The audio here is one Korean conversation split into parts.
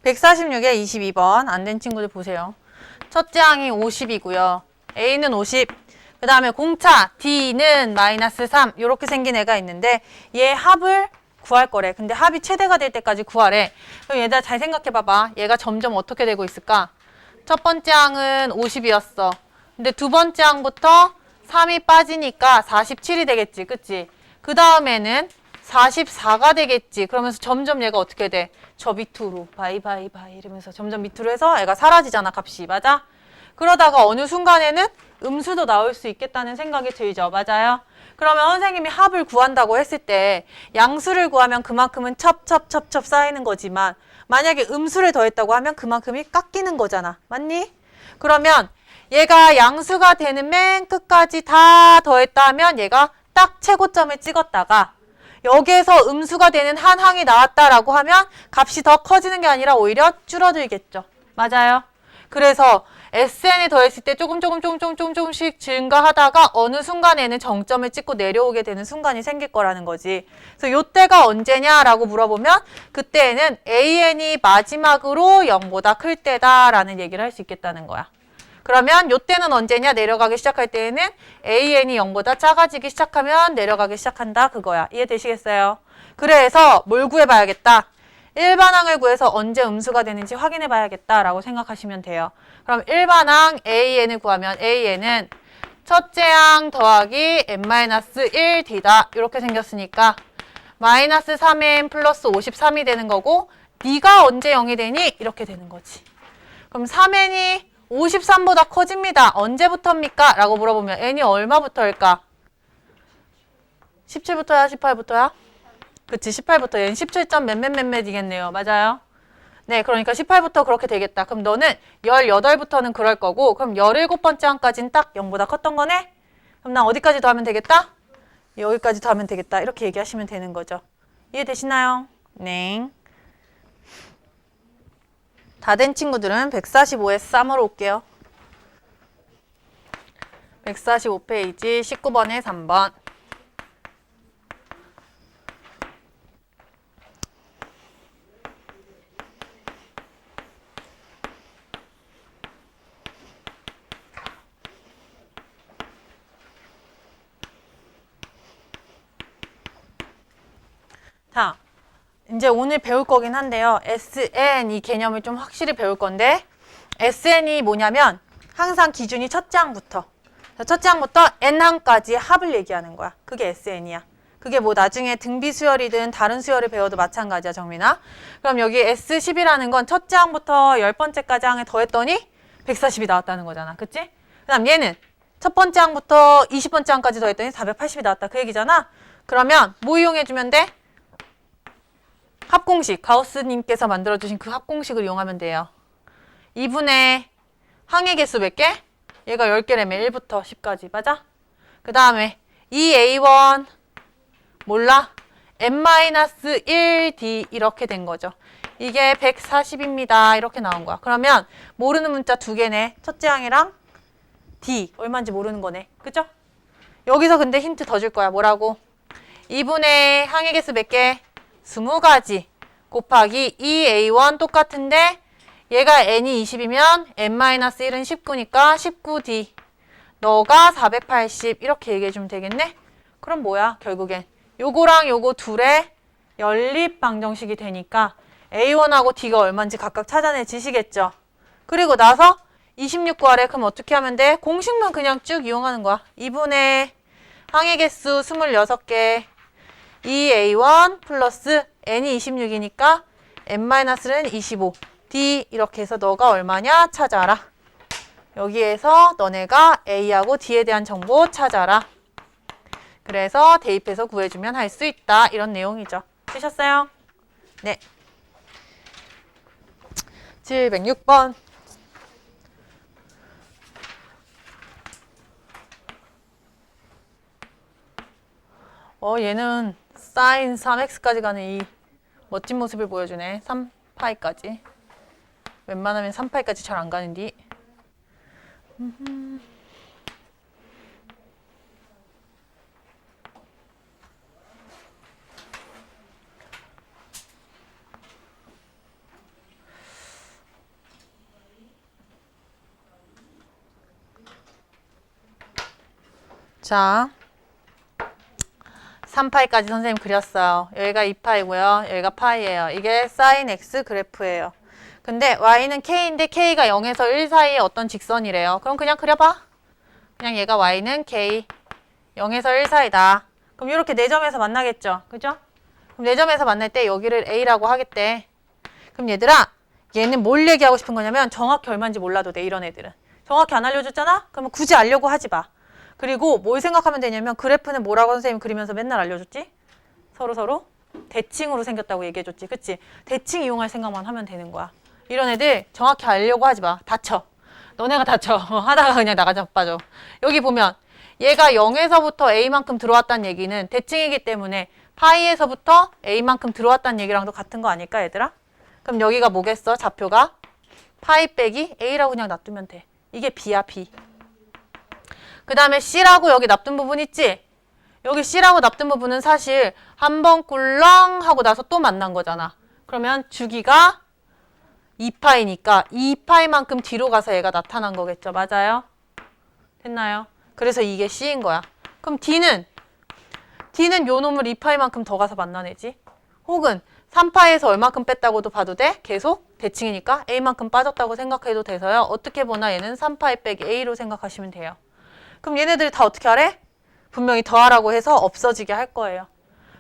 146에 22번 안 된 친구들 보세요. 첫째 항이 50이고요. A는 50. 그 다음에 공차 D는 마이너스 3. 이렇게 생긴 애가 있는데 얘 합을 구할 거래. 근데 합이 최대가 될 때까지 구하래. 그럼 얘들아 잘 생각해 봐봐. 얘가 점점 어떻게 되고 있을까? 첫 번째 항은 50이었어. 근데 두 번째 항부터 3이 빠지니까 47이 되겠지. 그치? 그 다음에는 44가 되겠지. 그러면서 점점 얘가 어떻게 돼? 저 밑으로 바이바이바이 이러면서 점점 밑으로 해서 애가 사라지잖아. 값이. 맞아? 그러다가 어느 순간에는 음수도 나올 수 있겠다는 생각이 들죠. 맞아요? 그러면 선생님이 합을 구한다고 했을 때 양수를 구하면 그만큼은 첩첩첩첩 쌓이는 거지만 만약에 음수를 더했다고 하면 그만큼이 깎이는 거잖아. 맞니? 그러면 얘가 양수가 되는 맨 끝까지 다 더했다 하면 얘가 딱 최고점을 찍었다가 여기에서 음수가 되는 한 항이 나왔다라고 하면 값이 더 커지는 게 아니라 오히려 줄어들겠죠. 맞아요? 그래서 SN이 더했을 때 조금씩 증가하다가 어느 순간에는 정점을 찍고 내려오게 되는 순간이 생길 거라는 거지. 그래서 요때가 언제냐라고 물어보면 그때에는 AN이 마지막으로 0보다 클 때다라는 얘기를 할 수 있겠다는 거야. 그러면 요때는 언제냐? 내려가기 시작할 때에는 AN이 0보다 작아지기 시작하면 내려가기 시작한다 그거야. 이해되시겠어요? 그래서 뭘 구해봐야겠다. 일반항을 구해서 언제 음수가 되는지 확인해 봐야겠다라고 생각하시면 돼요. 그럼 일반항 AN을 구하면 AN은 첫째 항 더하기 n-1D다. 이렇게 생겼으니까 마이너스 3n 플러스 53이 되는 거고 네가 언제 0이 되니? 이렇게 되는 거지. 그럼 3n이 53보다 커집니다. 언제부터입니까? 라고 물어보면 n이 얼마부터일까? 17부터야? 18부터야? 그치, 18부터. 얘는 17점 몇몇몇몇이겠네요. 맞아요? 네, 그러니까 18부터 그렇게 되겠다. 그럼 너는 18부터는 그럴 거고 그럼 17번째 항까지는 딱 0보다 컸던 거네? 그럼 난 어디까지 더하면 되겠다? 여기까지 더하면 되겠다. 이렇게 얘기하시면 되는 거죠. 이해되시나요? 네. 다 된 친구들은 145에 쌈으로 올게요. 145페이지 19번에 3번. 자, 이제 오늘 배울 거긴 한데요. SN 이 개념을 좀 확실히 배울 건데 SN이 뭐냐면 항상 기준이 첫째 항부터 첫째 항부터 N항까지의 합을 얘기하는 거야. 그게 SN이야. 그게 뭐 나중에 등비 수열이든 다른 수열을 배워도 마찬가지야, 정민아. 그럼 여기 S10이라는 건 첫째 항부터 10번째까지 항에 더했더니 140이 나왔다는 거잖아. 그치? 그 다음 얘는 첫 번째 항부터 20번째 항까지 더했더니 480이 나왔다. 그 얘기잖아. 그러면 뭐 이용해주면 돼? 합공식, 가우스님께서 만들어주신 그 합공식을 이용하면 돼요. 2분의 항의 개수 몇 개? 얘가 10개라며 1부터 10까지. 맞아? 그 다음에 2A1 몰라? n-1D 이렇게 된 거죠. 이게 140입니다. 이렇게 나온 거야. 그러면 모르는 문자 두 개네. 첫째 항이랑 D 얼마인지 모르는 거네. 그죠? 여기서 근데 힌트 더 줄 거야. 뭐라고? 2분의 항의 개수 몇 개? 20가지 곱하기 2A1 똑같은데 얘가 n이 20이면 n-1은 19니까 19D 너가 480 이렇게 얘기해주면 되겠네? 그럼 뭐야 결국엔 요거랑 요거 둘의 연립 방정식이 되니까 A1하고 D가 얼마인지 각각 찾아내지시겠죠? 그리고 나서 26 구하래. 그럼 어떻게 하면 돼? 공식만 그냥 쭉 이용하는 거야. 2분의 항의 개수 26개 2A1 플러스 n이 26이니까 n-는 25 D 이렇게 해서 너가 얼마냐 찾아라. 여기에서 너네가 A하고 D에 대한 정보 찾아라. 그래서 대입해서 구해주면 할 수 있다. 이런 내용이죠. 쓰셨어요? 네. 706번. 얘는 사인 3x까지 가는 이 멋진 모습을 보여주네. 3파이까지. 웬만하면 3파이까지 잘 안 가는디. 자, 3파이까지 선생님 그렸어요. 여기가 2파이고요. 여기가 파이예요. 이게 sin x 그래프예요. 근데 y는 k인데 k가 0에서 1 사이에 어떤 직선이래요. 그럼 그냥 그려봐. 그냥 얘가 y는 k, 0에서 1 사이다. 그럼 이렇게 4점에서 만나겠죠. 그죠? 그럼 4점에서 만날 때 여기를 a라고 하겠대. 그럼 얘들아, 얘는 뭘 얘기하고 싶은 거냐면 정확히 얼마인지 몰라도 돼, 이런 애들은. 정확히 안 알려줬잖아? 그러면 굳이 알려고 하지 마. 그리고 뭘 생각하면 되냐면 그래프는 뭐라고 선생님 그리면서 맨날 알려줬지? 서로 대칭으로 생겼다고 얘기해줬지. 그치? 대칭 이용할 생각만 하면 되는 거야. 이런 애들 정확히 알려고 하지 마. 다쳐. 너네가 다쳐. 하다가 그냥 나가자 빠져. 여기 보면 얘가 0에서부터 a만큼 들어왔다는 얘기는 대칭이기 때문에 파이에서부터 a만큼 들어왔다는 얘기랑도 같은 거 아닐까 얘들아? 그럼 여기가 뭐겠어? 좌표가 파이 빼기 a라고 그냥 놔두면 돼. 이게 b야 b. 그 다음에 C라고 여기 납둔 부분 있지? 여기 C라고 납둔 부분은 사실 한 번 꿀렁 하고 나서 또 만난 거잖아. 그러면 주기가 2파이니까 2파이만큼 뒤로 가서 얘가 나타난 거겠죠. 맞아요? 됐나요? 그래서 이게 C인 거야. 그럼 D는 요 놈을 2파이만큼 더 가서 만나내지. 혹은 3파이에서 얼마큼 뺐다고도 봐도 돼? 계속 대칭이니까 A만큼 빠졌다고 생각해도 돼서요. 어떻게 보나 얘는 3파이 빼기 A로 생각하시면 돼요. 그럼 얘네들이 다 어떻게 하래? 분명히 더하라고 해서 없어지게 할 거예요.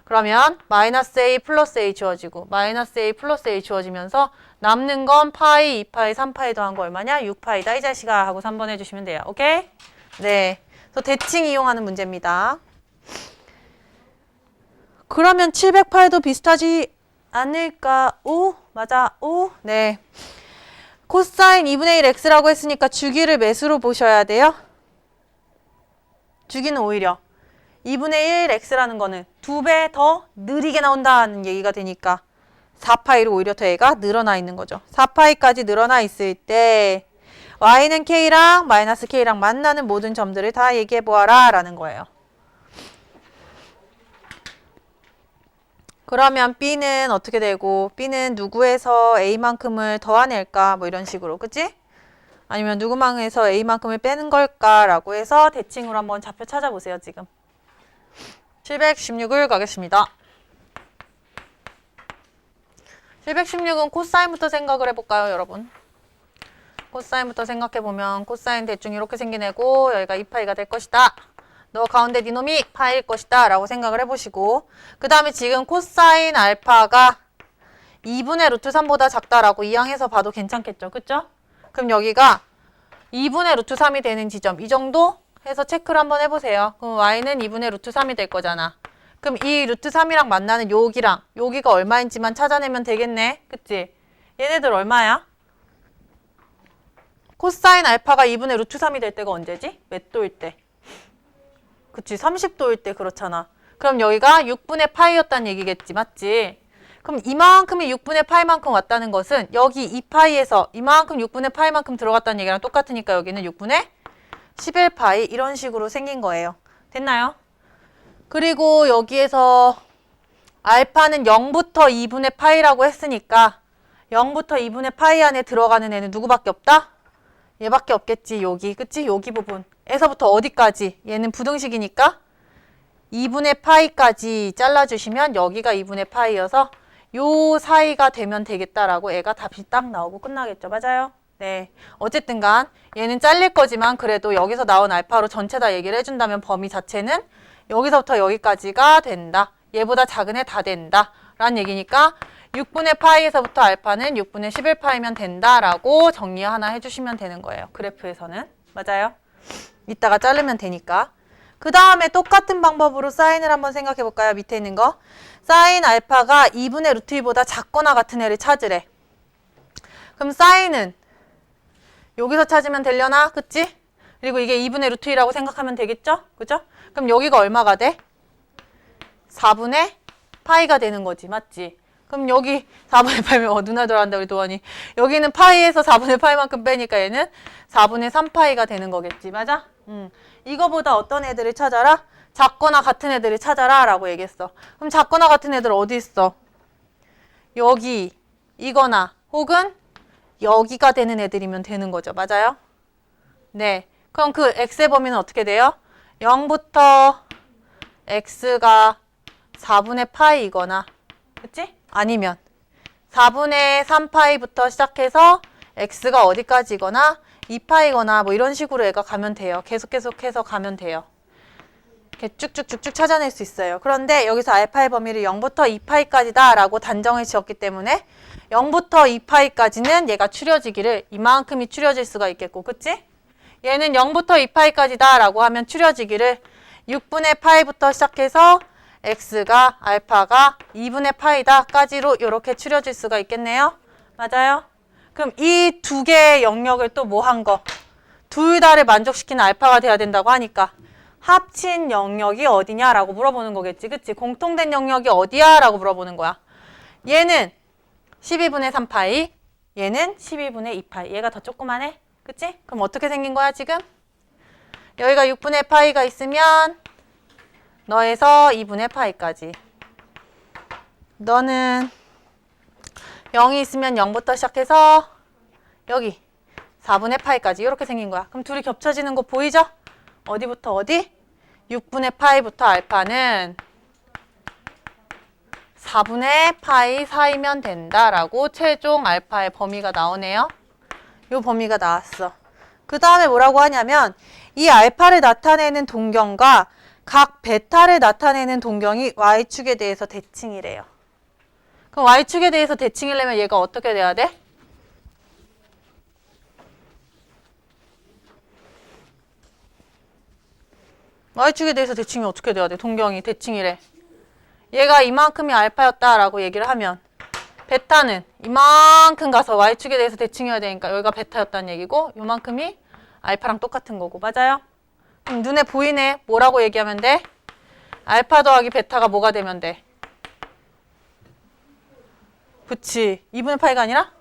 그러면 마이너스 A 플러스 A 주어지고 마이너스 A 플러스 A 주어지면서 남는 건 파이, 2파이, 3파이 더한 거 얼마냐? 6파이다 이 자식아 하고 3번 해주시면 돼요. 오케이? 네. 그래서 대칭 이용하는 문제입니다. 그러면 708도 비슷하지 않을까? 오? 맞아. 오? 네. 코사인 2분의 1 x라고 했으니까 주기를 몇으로 보셔야 돼요? 주기는 오히려 2분의 1 x라는 거는 2배 더 느리게 나온다는 얘기가 되니까 4파이로 오히려 더 얘가 늘어나 있는 거죠. 4파이까지 늘어나 있을 때 y는 k랑 마이너스 k랑 만나는 모든 점들을 다 얘기해 보아라 라는 거예요. 그러면 b는 어떻게 되고 b는 누구에서 a만큼을 더해낼까 뭐 이런 식으로 그치? 아니면 누구망에서 a만큼을 빼는 걸까라고 해서 대칭으로 한번 좌표 찾아보세요. 지금 716을 가겠습니다. 716은 코사인부터 생각을 해볼까요, 여러분? 코사인부터 생각해보면 코사인 대충 이렇게 생긴 애고 여기가 2파이가 될 것이다. 너 가운데 네 놈이 파일 것이다 라고 생각을 해보시고 그 다음에 지금 코사인 알파가 2분의 루트 3보다 작다라고 이항해서 봐도 괜찮겠죠. 그쵸? 그럼 여기가 2분의 루트 3이 되는 지점 이 정도 해서 체크를 한번 해보세요. 그럼 y는 2분의 루트 3이 될 거잖아. 그럼 이 루트 3이랑 만나는 여기랑 여기가 얼마인지만 찾아내면 되겠네. 그치? 얘네들 얼마야? 코사인 알파가 2분의 루트 3이 될 때가 언제지? 몇 도일 때? 그치? 30도일 때 그렇잖아. 그럼 여기가 6분의 파이였다는 얘기겠지. 맞지? 그럼 이만큼이 6분의 파이만큼 왔다는 것은 여기 2파이에서 이만큼 6분의 파이만큼 들어갔다는 얘기랑 똑같으니까 여기는 6분의 11파이 이런 식으로 생긴 거예요. 됐나요? 그리고 여기에서 알파는 0부터 2분의 파이라고 했으니까 0부터 2분의 파이 안에 들어가는 애는 누구밖에 없다? 얘밖에 없겠지. 여기. 그치? 여기 부분에서부터 어디까지? 얘는 부등식이니까 2분의 파이까지 잘라주시면 여기가 2분의 파이여서 요 사이가 되면 되겠다라고 애가 답이 딱 나오고 끝나겠죠. 맞아요? 네. 어쨌든 간 얘는 잘릴 거지만 그래도 여기서 나온 알파로 전체 다 얘기를 해준다면 범위 자체는 여기서부터 여기까지가 된다. 얘보다 작은 애 다 된다. 라는 얘기니까 6분의 파이에서부터 알파는 6분의 11파이면 된다라고 정리 하나 해주시면 되는 거예요. 그래프에서는. 맞아요? 이따가 자르면 되니까. 그 다음에 똑같은 방법으로 사인을 한번 생각해 볼까요? 밑에 있는 거. 사인 알파가 2분의 루트 2보다 작거나 같은 애를 찾으래. 그럼 사인은 여기서 찾으면 되려나? 그치? 그리고 이게 2분의 루트 2라고 생각하면 되겠죠? 그죠? 그럼 여기가 얼마가 돼? 4분의 파이가 되는 거지. 맞지? 그럼 여기 4분의 파이면 누나 들어간다 우리 도원이. 여기는 파이에서 4분의 파이만큼 빼니까 얘는 4분의 3파이가 되는 거겠지. 맞아? 이거보다 어떤 애들을 찾아라? 작거나 같은 애들을 찾아라 라고 얘기했어. 그럼 작거나 같은 애들 어디 있어? 여기, 이거나 혹은 여기가 되는 애들이면 되는 거죠. 맞아요? 네. 그럼 그 x의 범위는 어떻게 돼요? 0부터 x가 4분의 파이이거나, 그치? 아니면 4분의 3파이부터 시작해서 x가 어디까지거나 2파이거나 뭐 이런 식으로 얘가 가면 돼요. 계속해서 가면 돼요. 이렇게 쭉쭉쭉쭉 찾아낼 수 있어요. 그런데 여기서 알파의 범위를 0부터 2파이까지다 라고 단정을 지었기 때문에 0부터 2파이까지는 얘가 추려지기를 이만큼이 추려질 수가 있겠고, 그치? 얘는 0부터 2파이까지다 라고 하면 추려지기를 6분의 파이부터 시작해서 x가 알파가 2분의 파이다 까지로 이렇게 추려질 수가 있겠네요. 맞아요? 그럼 이 두 개의 영역을 또 뭐 한 거? 둘 다를 만족시키는 알파가 돼야 된다고 하니까 합친 영역이 어디냐라고 물어보는 거겠지. 그치? 공통된 영역이 어디야? 라고 물어보는 거야. 얘는 12분의 3파이, 얘는 12분의 2파이. 얘가 더 조그만해. 그치? 그럼 어떻게 생긴 거야 지금? 여기가 6분의 파이가 있으면 너에서 2분의 파이까지. 너는 0이 있으면 0부터 시작해서 여기 4분의 파이까지 이렇게 생긴 거야. 그럼 둘이 겹쳐지는 거 보이죠? 어디부터 어디? 6분의 파이부터 알파는 4분의 파이 사이면 된다라고 최종 알파의 범위가 나오네요. 요 범위가 나왔어. 그 다음에 뭐라고 하냐면 이 알파를 나타내는 동경과 각 베타를 나타내는 동경이 y축에 대해서 대칭이래요. 그럼 y축에 대해서 대칭이려면 얘가 어떻게 돼야 돼? y축에 대해서 대칭이 어떻게 돼야 돼? 동경이 대칭이래. 얘가 이만큼이 알파였다라고 얘기를 하면 베타는 이만큼 가서 y축에 대해서 대칭해야 되니까 여기가 베타였다는 얘기고 요만큼이 알파랑 똑같은 거고. 맞아요? 그럼 눈에 보이네. 뭐라고 얘기하면 돼? 알파 더하기 베타가 뭐가 되면 돼? 그치. 2분의 파이가 아니라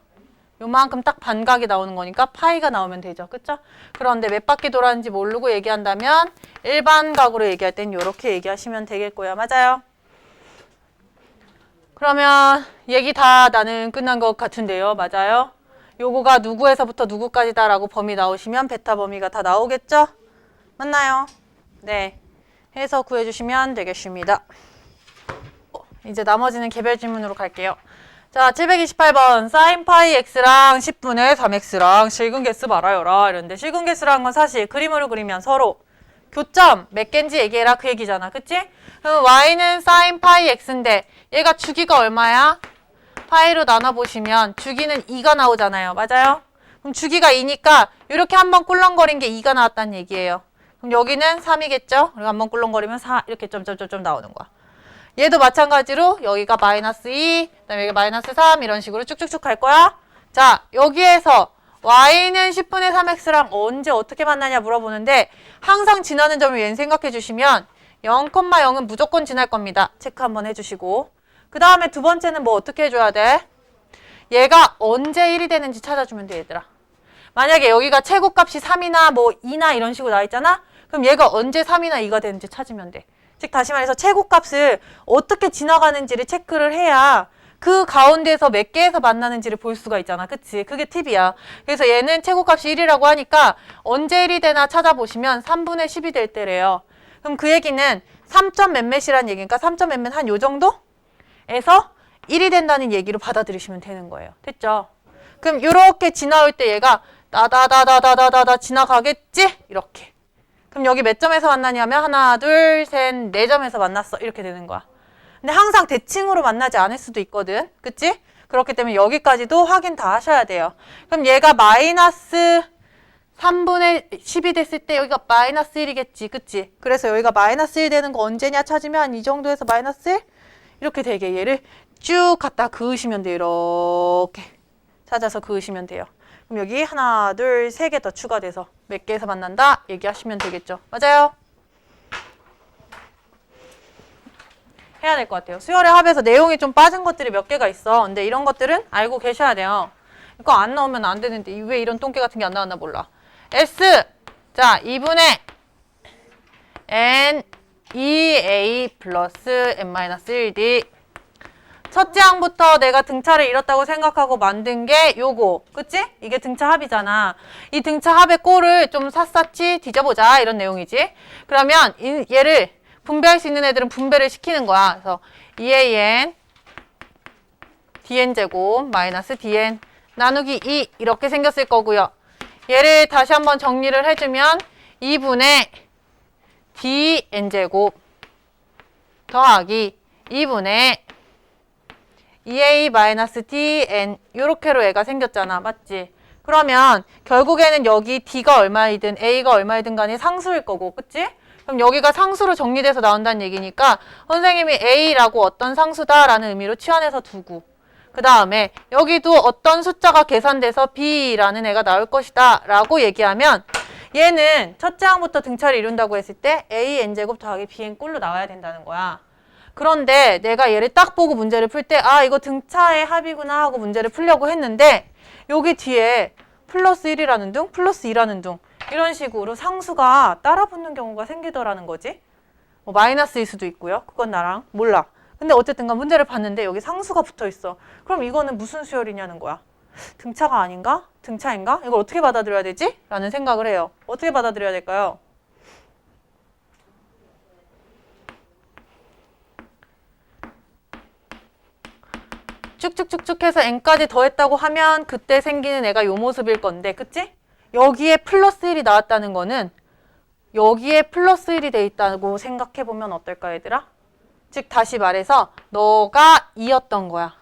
요만큼 딱 반각이 나오는 거니까 파이가 나오면 되죠. 그쵸? 그런데 몇 바퀴 돌았는지 모르고 얘기한다면 일반각으로 얘기할 땐 요렇게 얘기하시면 되겠고요. 맞아요? 그러면 얘기 다 나는 끝난 것 같은데요. 맞아요? 요거가 누구에서부터 누구까지다 라고 범위 나오시면 베타 범위가 다 나오겠죠? 맞나요? 네. 해서 구해주시면 되겠습니다. 이제 나머지는 개별 질문으로 갈게요. 자, 728번 sin 파이 x랑 10분의 3x랑 실근 개수 말아요라 이런데 실근 개수라는 건 사실 그림으로 그리면 서로 교점 몇 개인지 얘기해라 그 얘기잖아. 그치? 그럼 y는 sin 파이 x인데 얘가 주기가 얼마야? 파이로 나눠보시면 주기는 2가 나오잖아요. 맞아요? 그럼 주기가 2니까 이렇게 한번 꿀렁거린 게 2가 나왔다는 얘기예요. 그럼 여기는 3이겠죠? 그리고 한번 꿀렁거리면 4 이렇게 점점점점 나오는 거야. 얘도 마찬가지로 여기가 마이너스 2, 그다음에 여기 마이너스 3 이런 식으로 쭉쭉쭉 갈 거야. 자, 여기에서 y는 10분의 3x랑 언제 어떻게 만나냐 물어보는데 항상 지나는 점을 얘는 생각해 주시면 0,0은 무조건 지날 겁니다. 체크 한번 해주시고 그 다음에 두 번째는 뭐 어떻게 해줘야 돼? 얘가 언제 1이 되는지 찾아주면 돼 얘들아. 만약에 여기가 최고값이 3이나 뭐 2나 이런 식으로 나와 있잖아? 그럼 얘가 언제 3이나 2가 되는지 찾으면 돼. 즉 다시 말해서 최고값을 어떻게 지나가는지를 체크를 해야 그 가운데에서 몇 개에서 만나는지를 볼 수가 있잖아. 그치? 그게 팁이야. 그래서 얘는 최고값이 1이라고 하니까 언제 1이 되나 찾아보시면 3분의 10이 될 때래요. 그럼 그 얘기는 3점 몇몇이란 얘기니까 3점 몇몇 한 요 정도? 에서 1이 된다는 얘기로 받아들이시면 되는 거예요. 됐죠? 그럼 이렇게 지나올 때 얘가 다다다다다다다 지나가겠지? 이렇게. 그럼 여기 몇 점에서 만나냐면 하나, 둘, 셋, 네 점에서 만났어. 이렇게 되는 거야. 근데 항상 대칭으로 만나지 않을 수도 있거든. 그치? 그렇기 때문에 여기까지도 확인 다 하셔야 돼요. 그럼 얘가 마이너스 3분의 10이 됐을 때 여기가 마이너스 1이겠지. 그치? 그래서 여기가 마이너스 1 되는 거 언제냐 찾으면 이 정도에서 마이너스 1? 이렇게 되게 얘를 쭉 갖다 그으시면 돼요. 이렇게 찾아서 그으시면 돼요. 그럼 여기 하나, 둘, 세 개 더 추가돼서 몇 개에서 만난다? 얘기하시면 되겠죠. 맞아요? 해야 될 것 같아요. 수열의 합에서 내용이 좀 빠진 것들이 몇 개가 있어. 근데 이런 것들은 알고 계셔야 돼요. 이거 안 나오면 안 되는데 왜 이런 똥개 같은 게 안 나왔나 몰라. S 자 2분의 N 2A 플러스 N-1D 첫째 항부터 내가 등차를 잃었다고 생각하고 만든 게 요거. 그치? 이게 등차 합이잖아. 이 등차 합의 꼴을 좀 샅샅이 뒤져보자. 이런 내용이지. 그러면 얘를 분배할 수 있는 애들은 분배를 시키는 거야. 그래서 2an dn제곱 마이너스 dn 나누기 2 이렇게 생겼을 거고요. 얘를 다시 한번 정리를 해주면 2분의 dn제곱 더하기 2분의 2a-dn 요렇게로 애가 생겼잖아. 맞지? 그러면 결국에는 여기 d가 얼마이든 a가 얼마이든 간에 상수일 거고. 그치? 그럼 여기가 상수로 정리돼서 나온다는 얘기니까 선생님이 a라고 어떤 상수다라는 의미로 치환해서 두고 그 다음에 여기도 어떤 숫자가 계산돼서 b라는 애가 나올 것이다 라고 얘기하면 얘는 첫째 항부터 등차를 이룬다고 했을 때 an제곱 더하기 bn 꼴로 나와야 된다는 거야. 그런데 내가 얘를 딱 보고 문제를 풀 때 아 이거 등차의 합이구나 하고 문제를 풀려고 했는데 여기 뒤에 플러스 1이라는 둥 플러스 2라는 둥 이런 식으로 상수가 따라 붙는 경우가 생기더라는 거지. 뭐 마이너스일 수도 있고요. 그건 나랑 몰라. 근데 어쨌든 간 문제를 봤는데 여기 상수가 붙어 있어. 그럼 이거는 무슨 수열이냐는 거야. 등차가 아닌가? 등차인가? 이걸 어떻게 받아들여야 되지? 라는 생각을 해요. 어떻게 받아들여야 될까요? 쭉쭉쭉쭉 해서 n까지 더했다고 하면 그때 생기는 애가 요 모습일 건데 그치? 여기에 플러스 1이 나왔다는 거는 여기에 플러스 1이 돼 있다고 생각해보면 어떨까 얘들아? 즉 다시 말해서 너가 2였던 거야.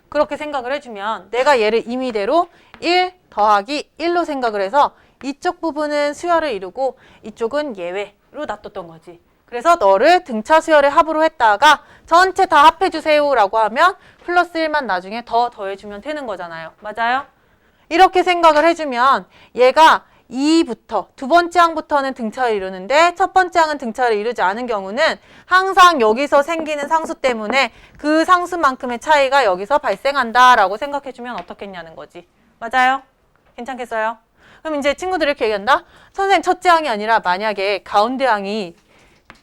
그렇게 생각을 해주면 내가 얘를 임의대로 1 더하기 1로 생각을 해서 이쪽 부분은 수열을 이루고 이쪽은 예외로 놔뒀던 거지. 그래서 너를 등차 수열의 합으로 했다가 전체 다 합해주세요 라고 하면 플러스 1만 나중에 더 더해주면 되는 거잖아요. 맞아요? 이렇게 생각을 해주면 얘가 2부터 두 번째 항부터는 등차를 이루는데 첫 번째 항은 등차를 이루지 않은 경우는 항상 여기서 생기는 상수 때문에 그 상수만큼의 차이가 여기서 발생한다라고 생각해주면 어떻겠냐는 거지. 맞아요? 괜찮겠어요? 그럼 이제 친구들이 이렇게 얘기한다. 선생님 첫째 항이 아니라 만약에 가운데 항이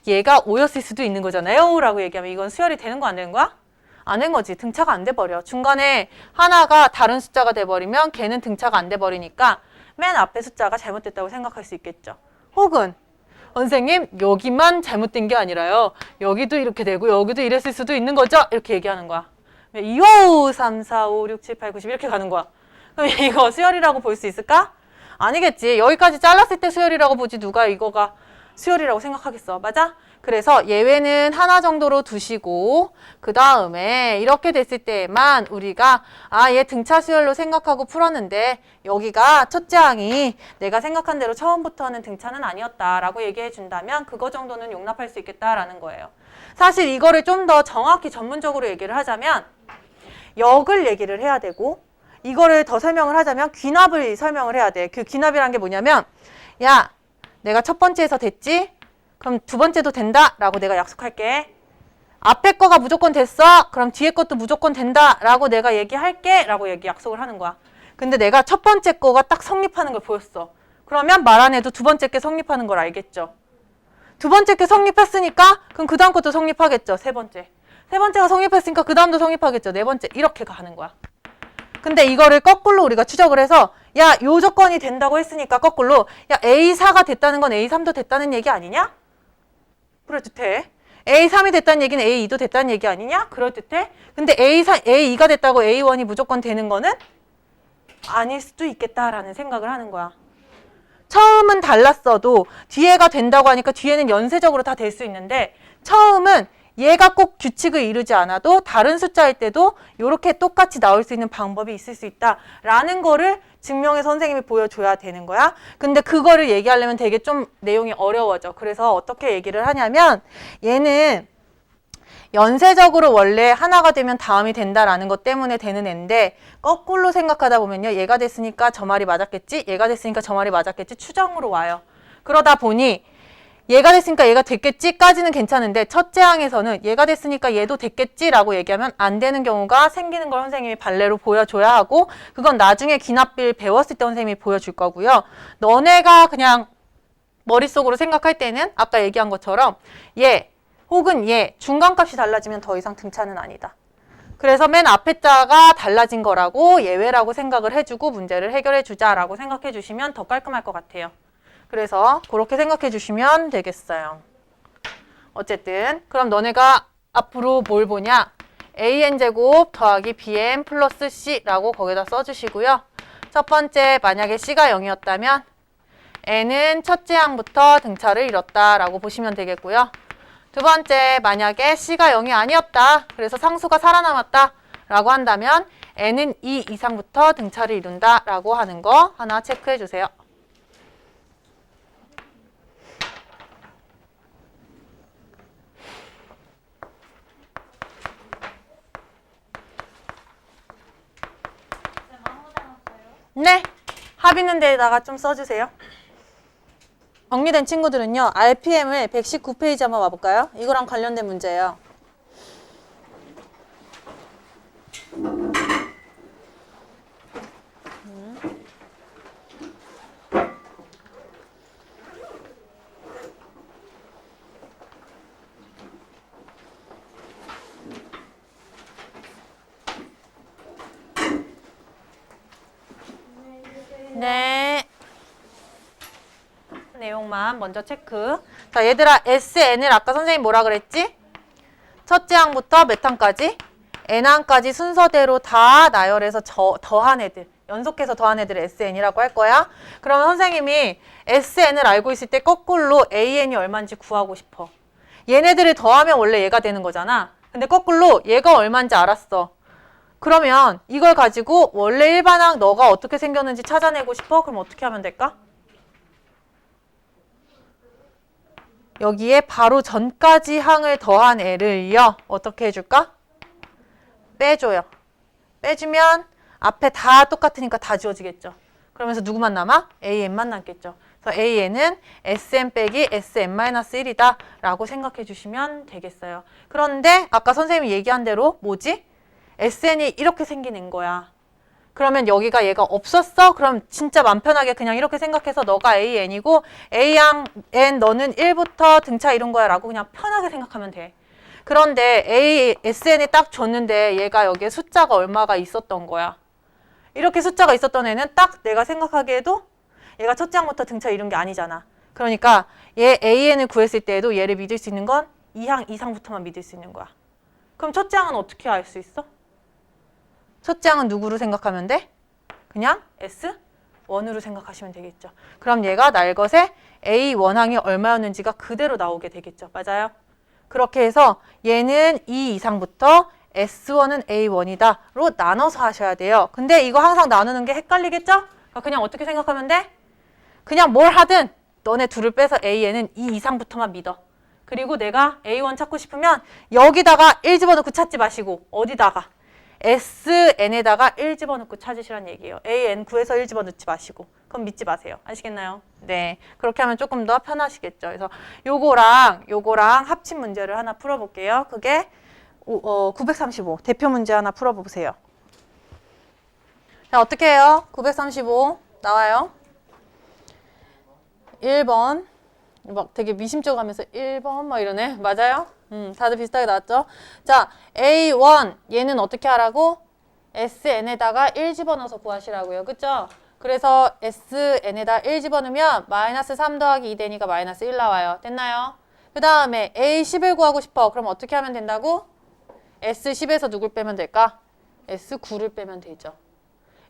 얘가 5였을 수도 있는 거잖아요 라고 얘기하면 이건 수열이 되는 거 안 되는 거야? 안 된 거지. 등차가 안 돼버려. 중간에 하나가 다른 숫자가 돼버리면 걔는 등차가 안 돼버리니까 맨 앞에 숫자가 잘못됐다고 생각할 수 있겠죠. 혹은 선생님 여기만 잘못된 게 아니라요. 여기도 이렇게 되고 여기도 이랬을 수도 있는 거죠. 이렇게 얘기하는 거야. 2, 5, 3, 4, 5, 6, 7, 8, 9, 10 이렇게 가는 거야. 그럼 이거 수열이라고 볼 수 있을까? 아니겠지. 여기까지 잘랐을 때 수열이라고 보지 누가 이거가 수열이라고 생각하겠어. 맞아? 그래서 예외는 하나 정도로 두시고 그 다음에 이렇게 됐을 때만 우리가 얘 등차 수열로 생각하고 풀었는데 여기가 첫째 항이 내가 생각한 대로 처음부터는 등차는 아니었다라고 얘기해 준다면 그거 정도는 용납할 수 있겠다라는 거예요. 사실 이거를 좀 더 정확히 전문적으로 얘기를 하자면 역을 얘기를 해야 되고 이거를 더 설명을 하자면 귀납을 설명을 해야 돼. 그 귀납이란 게 뭐냐면 야 내가 첫 번째에서 됐지? 그럼 두 번째도 된다 라고 내가 약속할게. 앞에 거가 무조건 됐어? 그럼 뒤에 것도 무조건 된다 라고 내가 얘기할게 라고 약속을 하는 거야. 근데 내가 첫 번째 거가 딱 성립하는 걸 보였어. 그러면 말 안 해도 두 번째 게 성립하는 걸 알겠죠. 두 번째 게 성립했으니까 그럼 그 다음 것도 성립하겠죠. 세 번째. 세 번째가 성립했으니까 그 다음도 성립하겠죠. 네 번째. 이렇게 가는 거야. 근데 이거를 거꾸로 우리가 추적을 해서 야, 요 조건이 된다고 했으니까 거꾸로 야, A4가 됐다는 건 A3도 됐다는 얘기 아니냐? 그럴듯해. A3이 됐다는 얘기는 A2도 됐다는 얘기 아니냐? 그럴듯해. 근데 A2가 됐다고 A1이 무조건 되는 거는 아닐 수도 있겠다라는 생각을 하는 거야. 처음은 달랐어도 뒤에가 된다고 하니까 뒤에는 연쇄적으로 다 될 수 있는데 처음은 얘가 꼭 규칙을 이루지 않아도 다른 숫자일 때도 이렇게 똑같이 나올 수 있는 방법이 있을 수 있다라는 거를 증명해서 선생님이 보여줘야 되는 거야. 근데 그거를 얘기하려면 되게 좀 내용이 어려워져. 그래서 어떻게 얘기를 하냐면 얘는 연쇄적으로 원래 하나가 되면 다음이 된다라는 것 때문에 되는 애인데 거꾸로 생각하다 보면요. 얘가 됐으니까 저 말이 맞았겠지? 얘가 됐으니까 저 말이 맞았겠지? 추정으로 와요. 그러다 보니 얘가 됐으니까 얘가 됐겠지까지는 괜찮은데 첫째 항에서는 얘가 됐으니까 얘도 됐겠지라고 얘기하면 안 되는 경우가 생기는 걸 선생님이 발레로 보여줘야 하고 그건 나중에 기납비를 배웠을 때 선생님이 보여줄 거고요. 너네가 그냥 머릿속으로 생각할 때는 아까 얘기한 것처럼 얘 혹은 얘 중간값이 달라지면 더 이상 등차는 아니다. 그래서 맨 앞에 자가 달라진 거라고 예외라고 생각을 해주고 문제를 해결해 주자라고 생각해 주시면 더 깔끔할 것 같아요. 그래서 그렇게 생각해 주시면 되겠어요. 어쨌든 그럼 너네가 앞으로 뭘 보냐? an제곱 더하기 bn 플러스 c라고 거기다 써주시고요. 첫 번째 만약에 c가 0이었다면 n은 첫째 항부터 등차를 잃었다라고 보시면 되겠고요. 두 번째 만약에 c가 0이 아니었다. 그래서 상수가 살아남았다 라고 한다면 n은 2 이상부터 등차를 이룬다 라고 하는 거 하나 체크해 주세요. 네, 합 있는 데에다가 좀 써주세요. 정리된 친구들은요, RPM을 119페이지 한번 와볼까요? 이거랑 관련된 문제예요. 네. 내용만 먼저 체크. 자, 얘들아, SN을 아까 선생님 뭐라 그랬지? 첫째 항부터 몇 항까지? N항까지 순서대로 다 나열해서 더한 애들, 연속해서 더한 애들을 SN이라고 할 거야. 그러면 선생님이 SN을 알고 있을 때 거꾸로 AN이 얼마인지 구하고 싶어. 얘네들을 더하면 원래 얘가 되는 거잖아. 근데 거꾸로 얘가 얼마인지 알았어. 그러면 이걸 가지고 원래 일반항 너가 어떻게 생겼는지 찾아내고 싶어? 그럼 어떻게 하면 될까? 여기에 바로 전까지 항을 더한 애를요. 어떻게 해줄까? 빼줘요. 빼주면 앞에 다 똑같으니까 다 지워지겠죠. 그러면서 누구만 남아? AN만 남겠죠. 그래서 AN은 SN 빼기 SN-1이다 라고 생각해 주시면 되겠어요. 그런데 아까 선생님이 얘기한 대로 뭐지? SN이 이렇게 생긴 거야. 그러면 여기가 얘가 없었어? 그럼 진짜 맘 편하게 그냥 이렇게 생각해서 너가 AN이고 A양 N 너는 1부터 등차 이룬 거야 라고 그냥 편하게 생각하면 돼. 그런데 SN이 딱 줬는데 얘가 여기에 숫자가 얼마가 있었던 거야. 이렇게 숫자가 있었던 애는 딱 내가 생각하기에도 얘가 첫째 항부터 등차 이룬 게 아니잖아. 그러니까 얘 AN을 구했을 때에도 얘를 믿을 수 있는 건 2항 이상부터만 믿을 수 있는 거야. 그럼 첫째 항은 어떻게 알 수 있어? 첫째 항은 누구로 생각하면 돼? 그냥 S1으로 생각하시면 되겠죠. 그럼 얘가 날것의 A1항이 얼마였는지가 그대로 나오게 되겠죠. 맞아요? 그렇게 해서 얘는 2 이상부터 S1은 A1이다로 나눠서 하셔야 돼요. 근데 이거 항상 나누는 게 헷갈리겠죠? 그러니까 그냥 어떻게 생각하면 돼? 그냥 뭘 하든 너네 둘을 빼서 AN은 2 이상부터만 믿어. 그리고 내가 A1 찾고 싶으면 여기다가 1 집어넣고 찾지 마시고 어디다가? SN에다가 1 집어넣고 찾으시란 얘기예요. AN 구해서 1 집어넣지 마시고. 그럼 믿지 마세요. 아시겠나요? 네. 그렇게 하면 조금 더 편하시겠죠. 그래서 요거랑 합친 문제를 하나 풀어볼게요. 그게 935 대표 문제 하나 풀어보세요. 자, 어떻게 해요? 935 나와요. 1번 막 되게 미심쩍어 하면서 1번 막 이러네. 맞아요? 다들 비슷하게 나왔죠? 자, A1 얘는 어떻게 하라고? SN에다가 1 집어넣어서 구하시라고요. 그쵸? 그래서 SN에다 1 집어넣으면 마이너스 3 더하기 2 되니까 마이너스 1 나와요. 됐나요? 그 다음에 A10을 구하고 싶어. 그럼 어떻게 하면 된다고? S10에서 누굴 빼면 될까? S9를 빼면 되죠.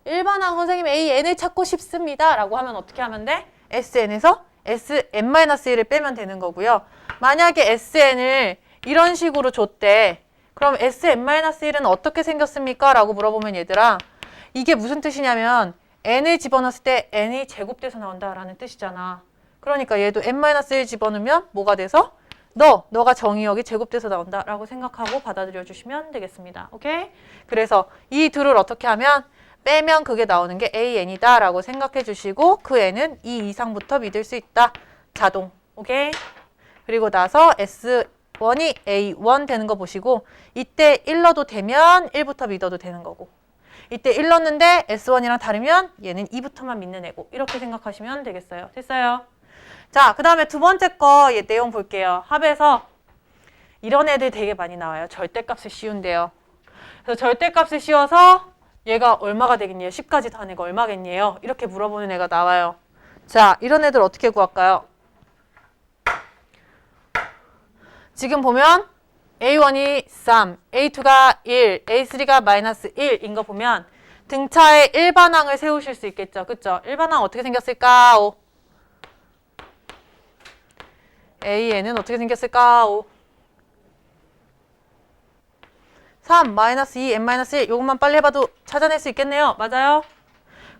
일반항 선생님 AN을 찾고 싶습니다. 라고 하면 어떻게 하면 돼? SN에서 SN-1을 빼면 되는 거고요. 만약에 SN을 이런 식으로 줬대. 그럼 SN-1은 어떻게 생겼습니까? 라고 물어보면 얘들아 이게 무슨 뜻이냐면 n을 집어넣었을 때 n이 제곱돼서 나온다라는 뜻이잖아. 그러니까 얘도 n-1 집어넣으면 뭐가 돼서? 너가 정의역이 제곱돼서 나온다라고 생각하고 받아들여 주시면 되겠습니다. 오케이? 그래서 이 둘을 어떻게 하면 빼면 그게 나오는 게 AN이다 라고 생각해 주시고 그 n은 2 이상부터 믿을 수 있다. 자동. 오케이? 그리고 나서 S1이 A1 되는 거 보시고 이때 1 넣어도 되면 1부터 믿어도 되는 거고 이때 1 넣었는데 S1이랑 다르면 얘는 2부터만 믿는 애고 이렇게 생각하시면 되겠어요. 됐어요? 자, 그 다음에 두 번째 거 얘 내용 볼게요. 합에서 이런 애들 되게 많이 나와요. 절대값이 쉬운데요. 그래서 절대값을 씌워서 얘가 얼마가 되겠니요? 10까지 더한 애가 얼마겠니요? 이렇게 물어보는 애가 나와요. 자, 이런 애들 어떻게 구할까요? 지금 보면 A1이 3, A2가 1, A3가 마이너스 1인 거 보면 등차에 일반항을 세우실 수 있겠죠. 그쵸? 일반항 어떻게 생겼을까? 오. A에는 어떻게 생겼을까? 오. 3, 마이너스 2, n 마이너스 1 요것만 빨리 해봐도 찾아낼 수 있겠네요. 맞아요?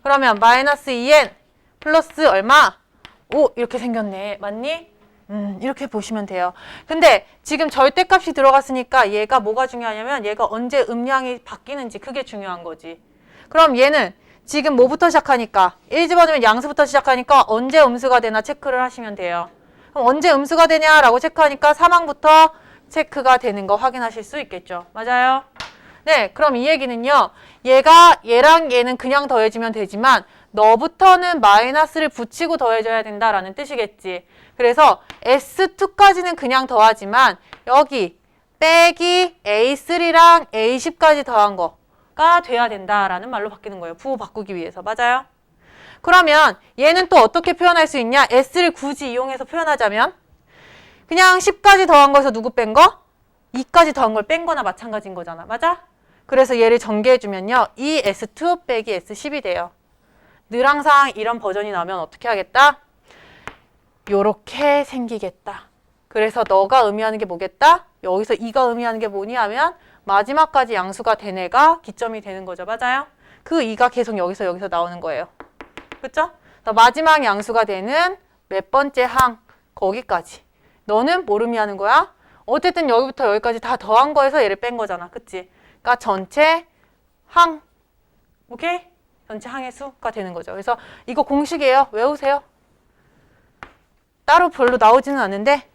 그러면 마이너스 2n 플러스 얼마? 5 이렇게 생겼네. 맞니? 이렇게 보시면 돼요. 근데 지금 절대값이 들어갔으니까 얘가 뭐가 중요하냐면 얘가 언제 음량이 바뀌는지 그게 중요한 거지. 그럼 얘는 지금 뭐부터 시작하니까 1 집어넣으면 양수부터 시작하니까 언제 음수가 되나 체크를 하시면 돼요. 그럼 언제 음수가 되냐라고 체크하니까 3항부터 체크가 되는 거 확인하실 수 있겠죠. 맞아요? 네, 그럼 이 얘기는요. 얘가 얘랑 얘는 그냥 더해지면 되지만 너부터는 마이너스를 붙이고 더해줘야 된다라는 뜻이겠지. 그래서 S2까지는 그냥 더하지만 여기 빼기 A3랑 A10까지 더한 거가 돼야 된다라는 말로 바뀌는 거예요. 부호 바꾸기 위해서. 맞아요? 그러면 얘는 또 어떻게 표현할 수 있냐? S를 굳이 이용해서 표현하자면 그냥 10까지 더한 거에서 누구 뺀 거? 2까지 더한 걸 뺀 거나 마찬가지인 거잖아. 맞아? 그래서 얘를 전개해주면요. 이 S2 빼기 S10이 돼요. 늘 항상 이런 버전이 나오면 어떻게 하겠다? 요렇게 생기겠다. 그래서 너가 의미하는 게 뭐겠다? 여기서 2가 의미하는 게 뭐니 하면 마지막까지 양수가 된 애가 기점이 되는 거죠. 맞아요? 그 2가 계속 여기서 나오는 거예요. 그쵸? 마지막 양수가 되는 몇 번째 항 거기까지. 너는 뭘 의미하는 거야? 어쨌든 여기부터 여기까지 다 더한 거에서 얘를 뺀 거잖아. 그치? 그러니까 전체 항. 오케이? 전체 항의 수가 되는 거죠. 그래서 이거 공식이에요. 외우세요. 따로 별로 나오지는 않는데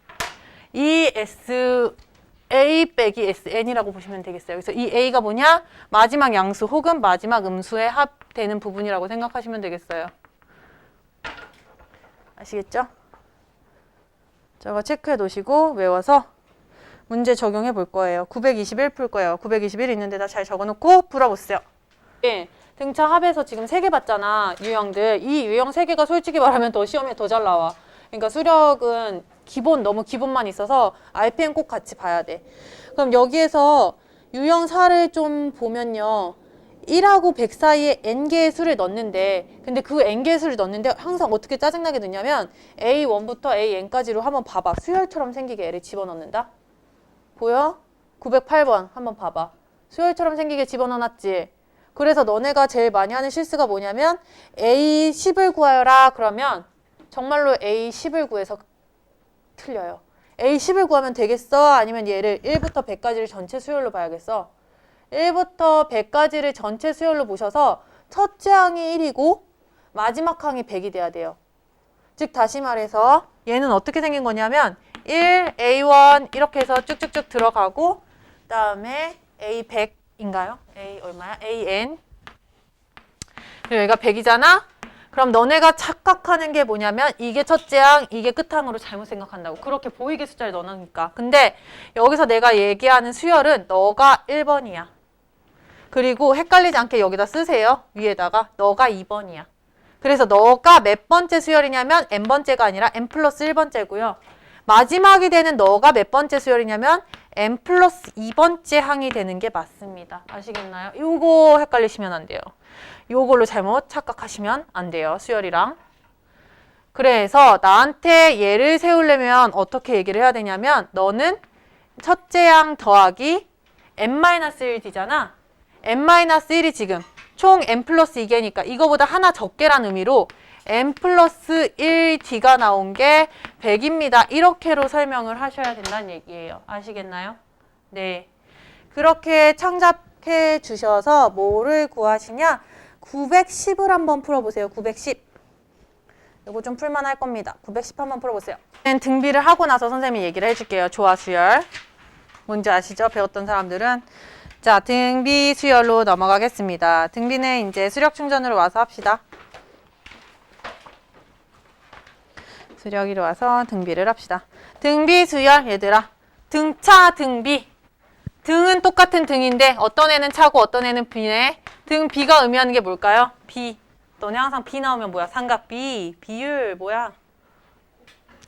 이 SA 빼기 SN이라고 보시면 되겠어요. 그래서 이 A가 뭐냐? 마지막 양수 혹은 마지막 음수의 합되는 부분이라고 생각하시면 되겠어요. 아시겠죠? 저거 체크해 놓으시고 외워서 문제 적용해 볼 거예요. 921 풀 거예요. 921 있는데다 잘 적어놓고 풀어보세요. 네, 등차 합에서 지금 3개 봤잖아. 유형들. 이 유형 3개가 솔직히 말하면 더 시험에 더 잘 나와. 그러니까 수력은 너무 기본만 있어서 RPM 꼭 같이 봐야 돼. 그럼 여기에서 유형 4를 좀 보면요. 1하고 100 사이에 n개의 수를 넣는데 근데 그 n개의 수를 넣는데 항상 어떻게 짜증나게 되냐면 A1부터 AN까지로 한번 봐봐. 수열처럼 생기게 얘를 집어넣는다. 보여? 908번 한번 봐봐. 수열처럼 생기게 집어넣어놨지. 그래서 너네가 제일 많이 하는 실수가 뭐냐면 A10을 구하여라 그러면 정말로 A10을 구해서 틀려요. A10을 구하면 되겠어? 아니면 얘를 1부터 100까지를 전체 수열로 봐야겠어? 1부터 100까지를 전체 수열로 보셔서 첫째 항이 1이고 마지막 항이 100이 돼야 돼요. 즉 다시 말해서 얘는 어떻게 생긴 거냐면 1, A1 이렇게 해서 쭉쭉쭉 들어가고 그 다음에 A100인가요? A 얼마야? AN 그리고 얘가 100이잖아? 그럼 너네가 착각하는 게 뭐냐면 이게 첫째 항, 이게 끝항으로 잘못 생각한다고. 그렇게 보이게 숫자를 넣어놓으니까. 근데 여기서 내가 얘기하는 수열은 너가 1번이야. 그리고 헷갈리지 않게 여기다 쓰세요. 위에다가 너가 2번이야. 그래서 너가 몇 번째 수열이냐면 n번째가 아니라 n 플러스 1번째고요. 마지막이 되는 너가 몇 번째 수열이냐면 n 플러스 2번째 항이 되는 게 맞습니다. 아시겠나요? 요거 헷갈리시면 안 돼요. 요걸로 잘못 착각하시면 안 돼요. 수열이랑. 그래서 나한테 얘를 세우려면 어떻게 얘기를 해야 되냐면 너는 첫째 항 더하기 n-1d잖아. n-1이 지금 총 n 플러스 2개니까 이거보다 하나 적게란 의미로 n 플러스 1d가 나온 게 100입니다. 이렇게로 설명을 하셔야 된다는 얘기예요. 아시겠나요? 네. 그렇게 창작해 주셔서 뭐를 구하시냐? 910을 한번 풀어보세요. 910. 이거 좀 풀만 할 겁니다. 910 한번 풀어보세요. 등비를 하고 나서 선생님이 얘기를 해줄게요. 조화 수열. 뭔지 아시죠? 배웠던 사람들은. 자, 등비 수열로 넘어가겠습니다. 등비는 이제 수력 충전으로 와서 합시다. 수력이로 와서 등비를 합시다. 등비 수열 얘들아. 등차 등비. 등은 똑같은 등인데 어떤 애는 차고 어떤 애는 B네. 등 B가 의미하는 게 뭘까요? B. 너네 항상 B 나오면 뭐야? 삼각 B, 비율 뭐야?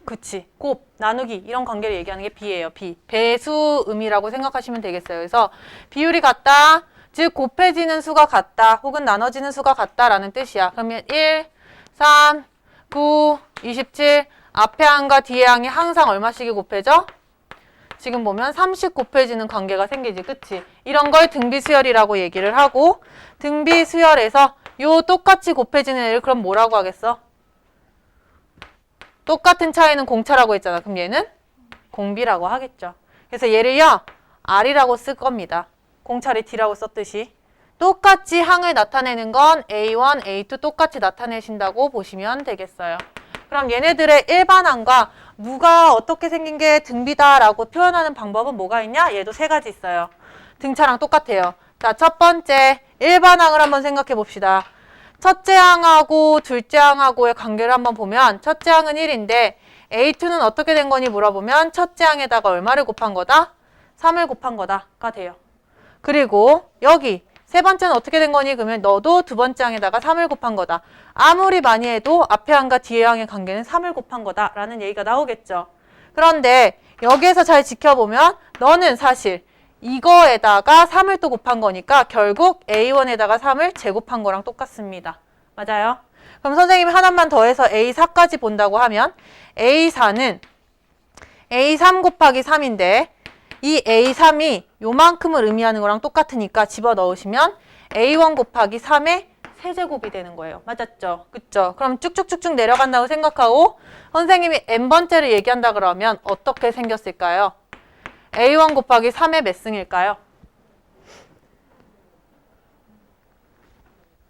그치. 곱, 나누기 이런 관계를 얘기하는 게 B예요. B. 배수 의미라고 생각하시면 되겠어요. 그래서 비율이 같다. 즉 곱해지는 수가 같다. 혹은 나눠지는 수가 같다라는 뜻이야. 그러면 1, 3, 9, 27 앞에 항과 뒤에 항이 항상 얼마씩이 곱해져? 지금 보면 30 곱해지는 관계가 생기지. 그치? 이런 걸 등비수열이라고 얘기를 하고 등비수열에서 요 똑같이 곱해지는 애를 그럼 뭐라고 하겠어? 똑같은 차이는 공차라고 했잖아. 그럼 얘는 공비라고 하겠죠. 그래서 얘를요 R이라고 쓸 겁니다. 공차를 D라고 썼듯이. 똑같이 항을 나타내는 건 A1, A2 똑같이 나타내신다고 보시면 되겠어요. 그럼 얘네들의 일반항과 누가 어떻게 생긴 게 등비다라고 표현하는 방법은 뭐가 있냐? 얘도 세 가지 있어요. 등차랑 똑같아요. 자, 첫 번째 일반항을 한번 생각해 봅시다. 첫째 항하고 둘째 항하고의 관계를 한번 보면 첫째 항은 1인데 A2는 어떻게 된 거니 물어보면 첫째 항에다가 얼마를 곱한 거다? 3을 곱한 거다가 돼요. 그리고 여기 세 번째는 어떻게 된 거니? 그러면 너도 두 번째 항에다가 3을 곱한 거다. 아무리 많이 해도 앞에 항과 뒤에 항의 관계는 3을 곱한 거다라는 얘기가 나오겠죠. 그런데 여기에서 잘 지켜보면 너는 사실 이거에다가 3을 또 곱한 거니까 결국 A1에다가 3을 제곱한 거랑 똑같습니다. 맞아요? 그럼 선생님이 하나만 더해서 A4까지 본다고 하면 A4는 A3 곱하기 3인데 이 A3이 요만큼을 의미하는 거랑 똑같으니까 집어넣으시면 A1 곱하기 3의 세제곱이 되는 거예요. 맞았죠? 그쵸? 그럼 쭉쭉쭉쭉 내려간다고 생각하고 선생님이 n번째를 얘기한다 그러면 어떻게 생겼을까요? A1 곱하기 3의 몇 승일까요?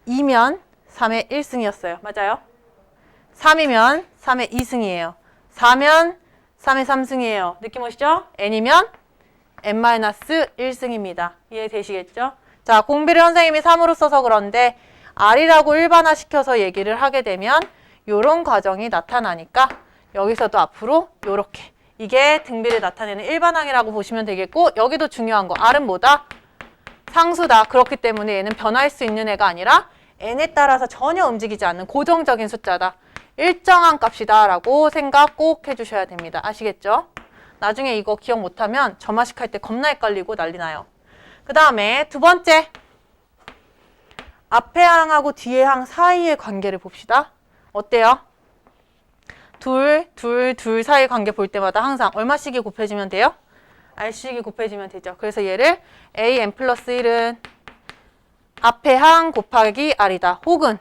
2면 3의 1승이었어요. 맞아요? 3이면 3의 2승이에요. 4면 3의 3승이에요. 느낌 오시죠? n이면 n-1승입니다. 이해되시겠죠? 자, 공비를 선생님이 3으로 써서 그런데 R이라고 일반화 시켜서 얘기를 하게 되면 요런 과정이 나타나니까 여기서도 앞으로 요렇게 이게 등비를 나타내는 일반항이라고 보시면 되겠고 여기도 중요한 거 R은 뭐다? 상수다. 그렇기 때문에 얘는 변할 수 있는 애가 아니라 n에 따라서 전혀 움직이지 않는 고정적인 숫자다. 일정한 값이다 라고 생각 꼭 해주셔야 됩니다. 아시겠죠? 나중에 이거 기억 못하면 점화식 할 때 겁나 헷갈리고 난리 나요. 그 다음에 두 번째 앞에 항하고 뒤에 항 사이의 관계를 봅시다. 어때요? 둘 사이 관계 볼 때마다 항상 얼마씩이 곱해지면 돼요? R씩이 곱해지면 되죠. 그래서 얘를 AN 플러스 1은 앞에 항 곱하기 R이다. 혹은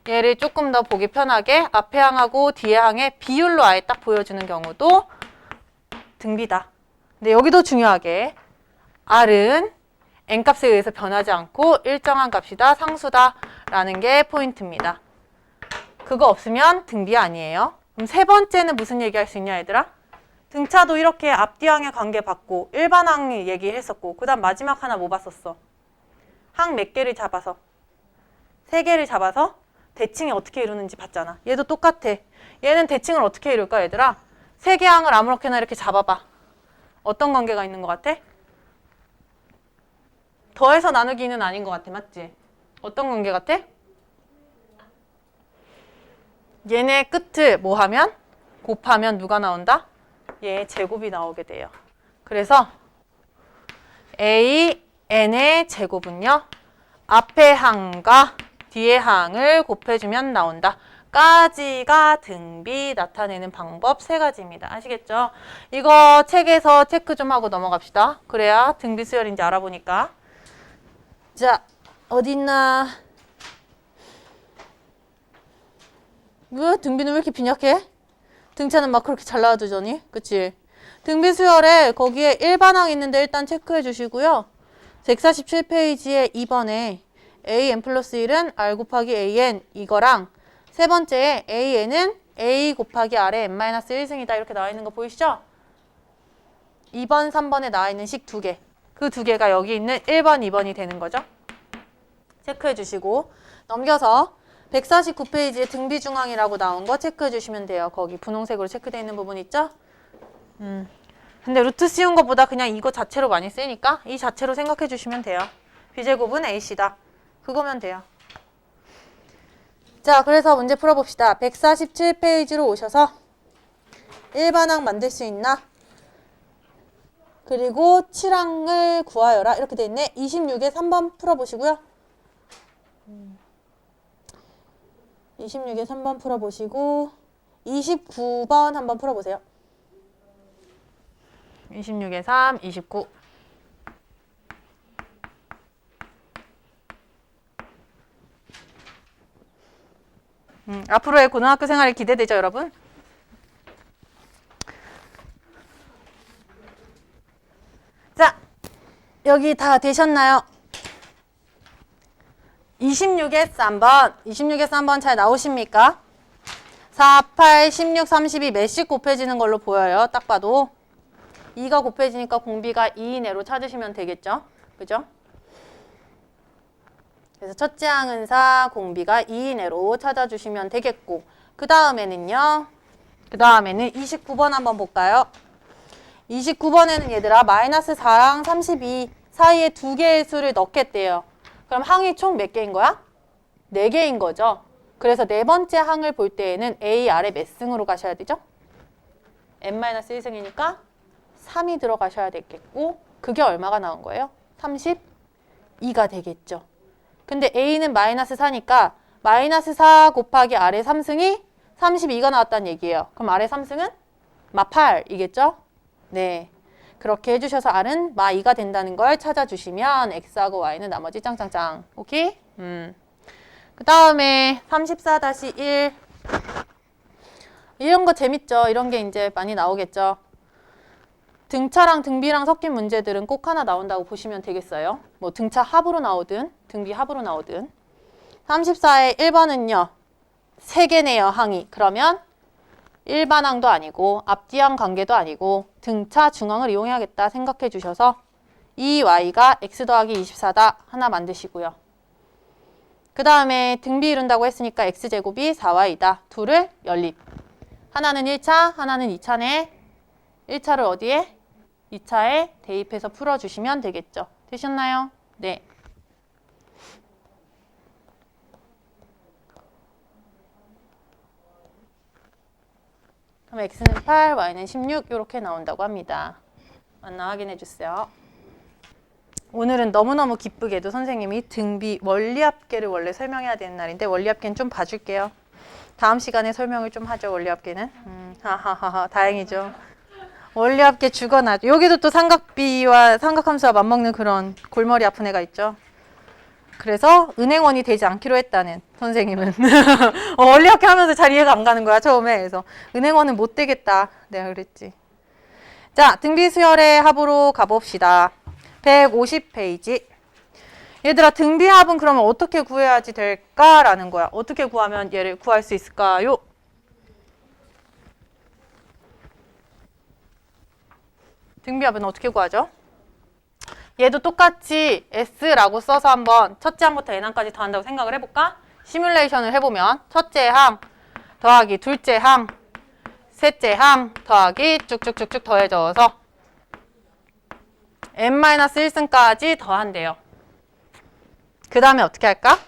얘를 조금 더 보기 편하게 앞에 항하고 뒤에 항의 비율로 아예 딱 보여주는 경우도 등비다. 근데 여기도 중요하게 R은 n값에 의해서 변하지 않고 일정한 값이다, 상수다 라는 게 포인트입니다. 그거 없으면 등비 아니에요. 그럼 세 번째는 무슨 얘기할 수 있냐 얘들아? 등차도 이렇게 앞뒤항의 관계 봤고 일반항 얘기했었고 그 다음 마지막 하나 뭐 봤었어? 항 몇 개를 잡아서 3개를 잡아서 대칭이 어떻게 이루는지 봤잖아. 얘도 똑같아. 얘는 대칭을 어떻게 이룰까 얘들아? 3개 항을 아무렇게나 이렇게 잡아봐. 어떤 관계가 있는 것 같아? 더해서 나누기는 아닌 것 같아. 맞지? 어떤 관계 같아? 얘네 끝을 뭐 하면? 곱하면 누가 나온다? 얘 제곱이 나오게 돼요. 그래서 AN의 제곱은요. 앞에 항과 뒤에 항을 곱해주면 나온다. 까지가 등비 나타내는 방법 3가지입니다. 아시겠죠? 이거 책에서 체크 좀 하고 넘어갑시다. 그래야 등비 수열인지 알아보니까. 자, 어딨나? 왜? 등비는 왜 이렇게 빈약해? 등차는 막 그렇게 잘 나와두더니? 그치? 등비 수열에 거기에 일반항 있는데 일단 체크해 주시고요. 147페이지에 2번에 AN 플러스 1은 R 곱하기 AN 이거랑 세 번째에 AN은 A 곱하기 R의 n-1승이다 이렇게 나와 있는 거 보이시죠? 2번, 3번에 나와 있는 식 2개. 그 2개가 여기 있는 1번, 2번이 되는 거죠. 체크해 주시고 넘겨서 149페이지에 등비중항이라고 나온 거 체크해 주시면 돼요. 거기 분홍색으로 체크되어 있는 부분 있죠? 근데 루트 씌운 것보다 그냥 이거 자체로 많이 쓰니까 이 자체로 생각해 주시면 돼요. b제곱은 ac다. 그거면 돼요. 자, 그래서 문제 풀어봅시다. 147페이지로 오셔서 일반항 만들 수 있나? 그리고 7항을 구하여라. 이렇게 돼 있네. 26에 3번 풀어보시고요. 26에 3번 풀어보시고 29번 한번 풀어보세요. 26에 3, 29. 앞으로의 고등학교 생활이 기대되죠, 여러분? 자, 여기 다 되셨나요? 26에 3번. 26에 3번 잘 나오십니까? 4, 8, 16, 32 몇씩 곱해지는 걸로 보여요. 딱 봐도. 2가 곱해지니까 공비가 2 이내로 찾으시면 되겠죠? 그죠? 그래서 첫째 항은 4, 공비가 2 이내로 찾아주시면 되겠고 그 다음에는요. 그 다음에는 29번 한번 볼까요? 29번에는 얘들아 마이너스 4랑 32 사이에 두 개의 수를 넣겠대요. 그럼 항이 총 몇 개인 거야? 4개인 거죠. 그래서 네 번째 항을 볼 때에는 A 아래 몇 승으로 가셔야 되죠? n-1승이니까 3이 들어가셔야 되겠고 그게 얼마가 나온 거예요? 32가 되겠죠. 근데 A는 마이너스 4니까 마이너스 4 곱하기 아래 3승이 32가 나왔다는 얘기예요. 그럼 아래 3승은 마 8이겠죠? 네. 그렇게 해주셔서 R은 마 2가 된다는 걸 찾아주시면 X하고 Y는 나머지 짱짱짱. 오케이? 그 다음에 34-1 이런 거 재밌죠? 이런 게 이제 많이 나오겠죠? 등차랑 등비랑 섞인 문제들은 꼭 하나 나온다고 보시면 되겠어요. 뭐 등차 합으로 나오든 등비 합으로 나오든 34의 1번은요. 3개네요. 항이. 그러면 일반항도 아니고 앞뒤항 관계도 아니고 등차 중항을 이용해야겠다 생각해 주셔서 이 y가 x 더하기 24다 하나 만드시고요. 그 다음에 등비 이룬다고 했으니까 x제곱이 4y다. 둘을 연립. 하나는 1차, 하나는 2차네. 1차를 어디에? 2차에 대입해서 풀어주시면 되겠죠. 되셨나요? 네. 그럼 x는 8, y는 16 이렇게 나온다고 합니다. 맞나 확인해 주세요. 오늘은 너무너무 기쁘게도 선생님이 등비 원리합계를 원래 설명해야 되는 날인데 원리합계는 좀 봐줄게요. 다음 시간에 설명을 좀 하죠. 원리합계는. 하하하하 다행이죠. 원리합계 죽어나죠. 여기도 또 삼각비와 삼각함수와 맞먹는 그런 골머리 아픈 애가 있죠. 그래서 은행원이 되지 않기로 했다는 선생님은 원리합계 하면서 잘 이해가 안 가는 거야 처음에. 그래서 은행원은 못 되겠다 내가 그랬지. 자, 등비수열의 합으로 가봅시다. 150페이지. 얘들아 등비합은 그러면 어떻게 구해야지 될까라는 거야. 어떻게 구하면 얘를 구할 수 있을까요? 등비합은 어떻게 구하죠? 얘도 똑같이 S라고 써서 한번 첫째 항부터 n항까지 더한다고 생각을 해볼까? 시뮬레이션을 해보면 첫째 항 더하기 둘째 항 셋째 항 더하기 쭉쭉쭉쭉 더해져서 n-1승까지 더한대요. 그 다음에 어떻게 할까?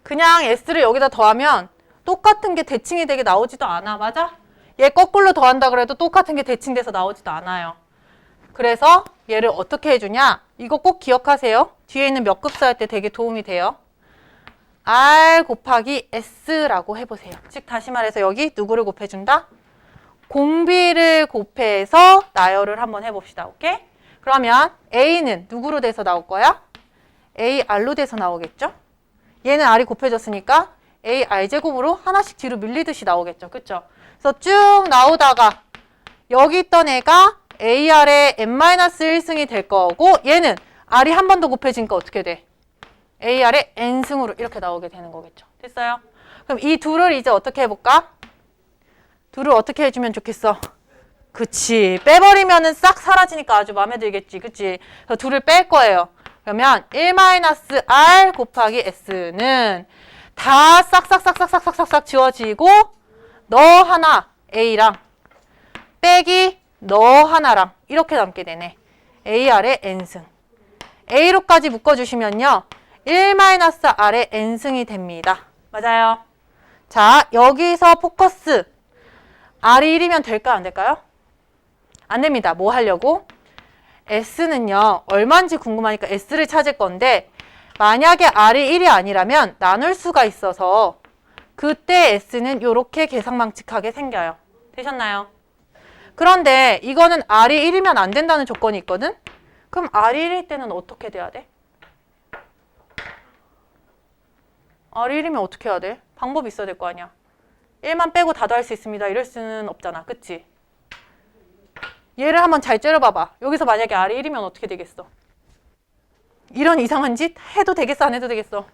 그냥 S를 여기다 더하면 똑같은 게 대칭이 되게 나오지도 않아. 맞아? 얘 거꾸로 더한다 그래도 똑같은 게 대칭돼서 나오지도 않아요. 그래서 얘를 어떻게 해주냐? 이거 꼭 기억하세요. 뒤에 있는 몇 급 할 때 되게 도움이 돼요. R 곱하기 S라고 해보세요. 즉 다시 말해서 여기 누구를 곱해준다? 공비를 곱해서 나열을 한번 해봅시다. 오케이? 그러면 A는 누구로 돼서 나올 거야? AR로 돼서 나오겠죠? 얘는 R이 곱해졌으니까 AR제곱으로 하나씩 뒤로 밀리듯이 나오겠죠. 그쵸? 그래서 쭉 나오다가 여기 있던 애가 AR의 n-1승이 될 거고 얘는 R이 한 번 더 곱해지니까 어떻게 돼? AR의 n승으로 이렇게 나오게 되는 거겠죠. 됐어요? 그럼 이 둘을 이제 어떻게 해볼까? 둘을 어떻게 해주면 좋겠어? 그치. 빼버리면은 싹 사라지니까 아주 마음에 들겠지. 그치? 그래서 둘을 뺄 거예요. 그러면 1-R 곱하기 S는 다 싹싹싹싹싹싹싹 지워지고 너 하나 A랑 빼기 너 하나랑 이렇게 남게 되네. AR의 N승. A로까지 묶어주시면요. 1-R의 N승이 됩니다. 맞아요. 자, 여기서 포커스. R이 1이면 될까요? 안 될까요? 안 됩니다. 뭐 하려고? S는요. 얼마인지 궁금하니까 S를 찾을 건데 만약에 R이 1이 아니라면 나눌 수가 있어서 그때 S는 이렇게 계산방칙하게 생겨요. 되셨나요? 그런데 이거는 R이 1이면 안 된다는 조건이 있거든? 그럼 R이 1일 때는 어떻게 돼야 돼? R이 1이면 어떻게 해야 돼? 방법이 있어야 될 거 아니야. 1만 빼고 다 더할 수 있습니다. 이럴 수는 없잖아. 그치? 얘를 한번 잘 째려봐봐. 여기서 만약에 R이 1이면 어떻게 되겠어? 이런 이상한 짓 해도 되겠어? 안 해도 되겠어?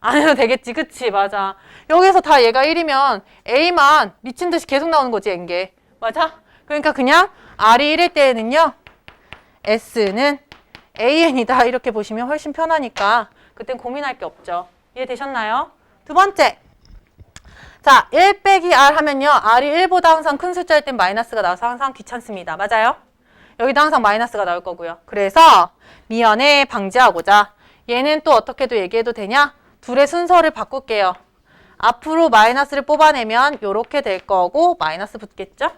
안 해도 되겠지. 그치? 맞아. 여기서 다 얘가 1이면 A만 미친 듯이 계속 나오는 거지, N게. 맞아? 그러니까 그냥 R이 1일 때에는요. S는 AN이다. 이렇게 보시면 훨씬 편하니까 그땐 고민할 게 없죠. 이해되셨나요? 두 번째. 자, 1 빼기 R 하면요. R이 1보다 항상 큰 숫자일 땐 마이너스가 나와서 항상 귀찮습니다. 맞아요? 여기도 항상 마이너스가 나올 거고요. 그래서 미연에 방지하고자 얘는 또 어떻게도 얘기해도 되냐? 둘의 순서를 바꿀게요. 앞으로 마이너스를 뽑아내면 이렇게 될 거고 마이너스 붙겠죠?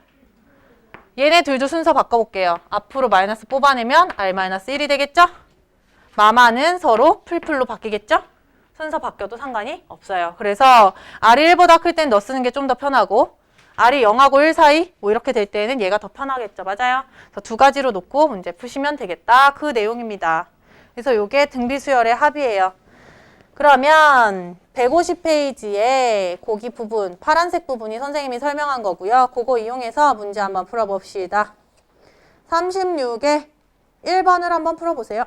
얘네 둘도 순서 바꿔볼게요. 앞으로 마이너스 뽑아내면 R-1이 되겠죠? 마마는 서로 풀풀로 바뀌겠죠? 순서 바뀌어도 상관이 없어요. 그래서 R이 1보다 클 땐 너 쓰는 게 좀 더 편하고 R이 0하고 1 사이 뭐 이렇게 될 때는 얘가 더 편하겠죠. 맞아요? 그래서 두 가지로 놓고 문제 푸시면 되겠다. 그 내용입니다. 그래서 이게 등비수열의 합이에요. 그러면 150페이지에 거기 부분, 파란색 부분이 선생님이 설명한 거고요. 그거 이용해서 문제 한번 풀어봅시다. 36에 1번을 한번 풀어보세요.